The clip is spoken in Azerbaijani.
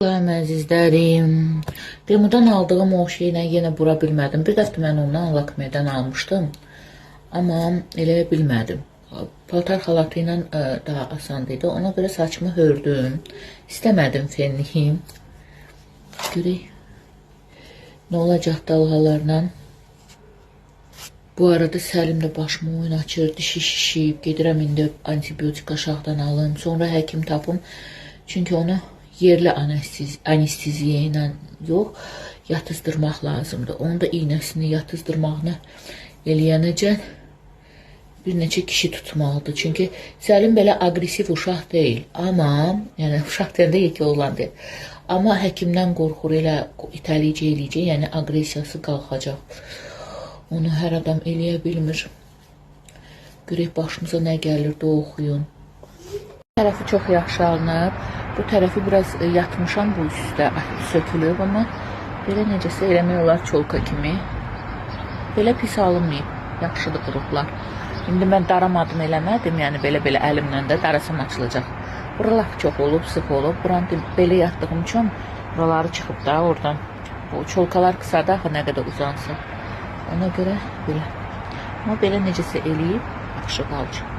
Salam əzizlərim. Demodan aldığım o şeylə yenə vura bilmədim. Bir dəfə mən ondan Lakme'dən almışdım. Amma elə bilmədim. Paltar xalatı ilə daha asan idi. Ona görə saçımı hördüm. İstəmədim fenliyim. Görək nə olacaq dalğalarla. Bu arada Səlim də başımı oyun açır. Dişi şişib. Gedirəm indi antibiotik aşağıdan alım. Sonra həkim tapım. Çünki onu yerli anesteziya ilə yox, yatızdırmaq lazımdır. Onun da iğnəsini yatızdırmağını eləyənəcən bir neçə kişi tutmalıdır. Çünki Səlim belə aqressiv uşaq deyil. Amma, yəni uşaq deyəndə yekə oğlan deyil. Amma həkimdən qorxur, elə itələyəcək, yəni aqressiyası qalxacaq. Onu hər adam eləyə bilmir. Görək başımıza nə gəlir də oxuyun. Bu tərəfi çox yaxşı alınıb. Bu tərəfi biraz yatmışam bu üstdə, sökülüb, amma belə necəsə eləmək olar çolka kimi. Belə pis alınmayıb, yaxşıdır qırıqlar. İndi mən daramadım eləmədim, yəni belə əlimlə də darasam açılacaq. Buralar çox olub, sıx olub. Buranı belə yatdığım üçün buraları çıxıb da oradan. Bu çolkalar qısada axı nə qədər uzansa. Ona görə belə. Amma belə necəsə eləyib, yaxşı qalacaq.